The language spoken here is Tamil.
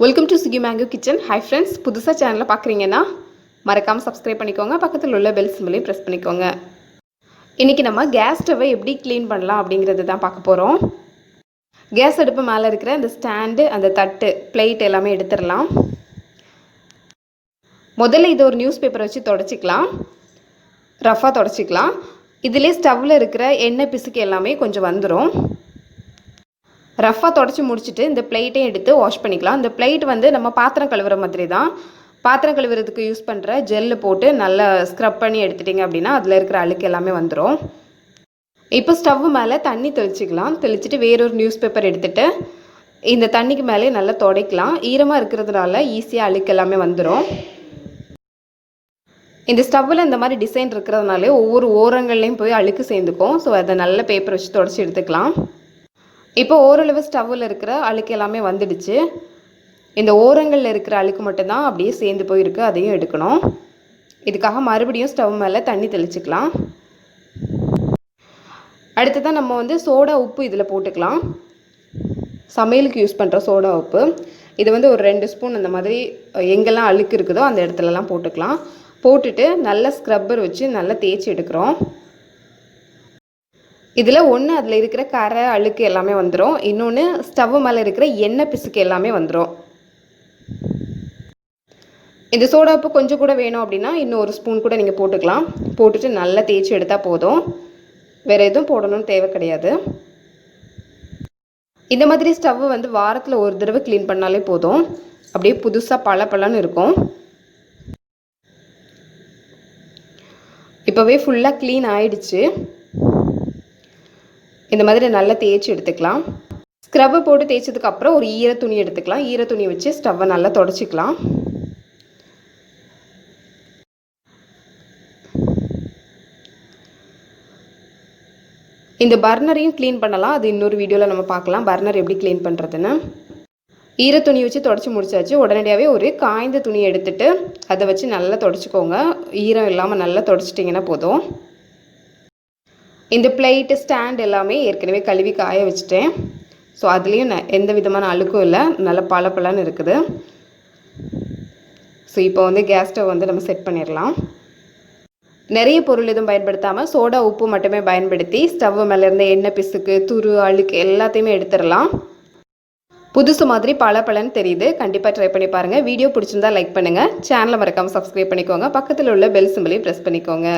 Welcome to Suki Mango Kitchen. Hi friends, புதுசாக சேனலில் பார்க்குறீங்கன்னா மறக்காமல் சப்ஸ்கிரைப் பண்ணிக்கோங்க. பக்கத்தில் உள்ள பெல் சிம்பலையும் ப்ரெஸ் பண்ணிக்கோங்க. இன்றைக்கி நம்ம கேஸ் ஸ்டவ்வை எப்படி க்ளீன் பண்ணலாம் அப்படிங்கிறது தான் பார்க்க போகிறோம். கேஸ் அடுப்பு மேலே இருக்கிற அந்த ஸ்டாண்டு, அந்த தட்டு, பிளேட் எல்லாமே எடுத்துடலாம். முதல்ல இது ஒரு நியூஸ் பேப்பரை வச்சு தொடச்சிக்கலாம், ரஃபாக தொடச்சிக்கலாம். இதிலே ஸ்டவ்வில் இருக்கிற எண்ணெய் பிசுக்கு எல்லாமே கொஞ்சம் வந்துடும். ரஃபாக தொடச்சி முடிச்சுட்டு இந்த பிளேட்டையும் எடுத்து வாஷ் பண்ணிக்கலாம். இந்த பிளேட் வந்து நம்ம பாத்திரம் கழுவுற மாதிரி தான். பாத்திரம் கழுவுறதுக்கு யூஸ் பண்ணுற ஜெல்லு போட்டு நல்லா ஸ்க்ரப் பண்ணி எடுத்துட்டிங்க அப்படின்னா அதில் இருக்கிற அழுக்கு எல்லாமே வந்துடும். இப்போ ஸ்டவ் மேலே தண்ணி தெளிச்சிக்கலாம். தெளிச்சுட்டு வேறொரு நியூஸ் பேப்பர் எடுத்துகிட்டு இந்த தண்ணிக்கு மேலே நல்லா துடைக்கலாம். ஈரமாக இருக்கிறதுனால ஈஸியாக அழுக்கு எல்லாமே வந்துடும். இந்த ஸ்டவ்வில் இந்த மாதிரி டிசைன் இருக்கிறதுனாலே ஒவ்வொரு ஓரங்கள்லேயும் போய் அழுக்கு சேர்ந்துக்கும். ஸோ அதை நல்ல பேப்பர் வச்சு தொடச்சி எடுத்துக்கலாம். இப்போ ஓரளவு ஸ்டவ்வில் இருக்கிற அழுக்கு எல்லாமே வந்துடுச்சு. இந்த ஓரங்களில் இருக்கிற அழுக்கு மட்டும்தான் அப்படியே சேர்ந்து போயிருக்கு, அதையும் எடுக்கணும். இதுக்காக மறுபடியும் ஸ்டவ் மேலே தண்ணி தெளிச்சுக்கலாம். அடுத்ததான் நம்ம வந்து சோடா உப்பு இதில் போட்டுக்கலாம். சமையலுக்கு யூஸ் பண்ணுற சோடா உப்பு இது வந்து ஒரு 2 ஸ்பூன் அந்த மாதிரி எங்கெல்லாம் அழுக்கு இருக்குதோ அந்த இடத்துலலாம் போட்டுக்கலாம். போட்டுட்டு நல்ல ஸ்க்ரப்பர் வச்சு நல்லா தேய்ச்சி எடுக்கிறோம். இதில் ஒன்று அதில் இருக்கிற கரை அழுக்கு எல்லாமே வந்துடும், இன்னொன்று ஸ்டவ் மேலே இருக்கிற எண்ணெய் பிசுக்கு எல்லாமே வந்துடும். இந்த சோடாப்பு கொஞ்சம் கூட வேணும் அப்படின்னா இன்னும் ஒரு ஸ்பூன் கூட நீங்கள் போட்டுக்கலாம். போட்டுட்டு நல்லா தேய்ச்சி எடுத்தால் போதும், வேறு எதுவும் போடணும்னு தேவை கிடையாது. இந்த மாதிரி ஸ்டவ் வந்து வாரத்தில் ஒரு தடவை க்ளீன் பண்ணாலே போதும், அப்படியே புதுசாக பளபளன்னு இருக்கும். இப்போவே ஃபுல்லாக க்ளீன் ஆயிடுச்சு. இந்த மாதிரி நல்லா தேய்ச்சி எடுத்துக்கலாம். ஸ்க்ரப்பை போட்டு தேய்ச்சதுக்கப்புறம் ஒரு ஈர துணி எடுத்துக்கலாம். ஈர துணி வச்சு ஸ்டவ்வை நல்லா தொடச்சிக்கலாம். இந்த பர்னரையும் க்ளீன் பண்ணலாம், அது இன்னொரு வீடியோவில் நம்ம பார்க்கலாம் பர்னர் எப்படி க்ளீன் பண்ணுறதுன்னு. ஈர துணி வச்சு தொடச்சி முடிச்சாச்சு. உடனடியாகவே ஒரு காய்ந்த துணி எடுத்துகிட்டு அதை வச்சு நல்லா தொடச்சிக்கோங்க. ஈரம் இல்லாமல் நல்லா தொடச்சிட்டிங்கன்னா போதும். இந்த பிளேட்டு ஸ்டாண்ட் எல்லாமே ஏற்கனவே கழுவி காய வச்சுட்டேன். ஸோ அதுலேயும் எந்த விதமான அழுக்கும் இல்லை, நல்ல பளபளன்னு இருக்குது. ஸோ இப்போ வந்து கேஸ் ஸ்டவ் வந்து நம்ம செட் பண்ணிடலாம். நிறைய பொருள் எதுவும் பயன்படுத்தாமல் சோடா உப்பு மட்டுமே பயன்படுத்தி ஸ்டவ் மேலே இருந்த எண்ணெய் பிசுக்கு, துரு, அழுக்கு எல்லாத்தையுமே எடுத்துடலாம். புதுசு மாதிரி பளபளன்னு தெரியுது. கண்டிப்பாக ட்ரை பண்ணி பாருங்கள். வீடியோ பிடிச்சிருந்தா லைக் பண்ணுங்கள். சேனலை மறக்காமல் சப்ஸ்கிரைப் பண்ணிக்கோங்க. பக்கத்தில் உள்ள பெல் சிம்பலையும் ப்ரெஸ் பண்ணிக்கோங்க.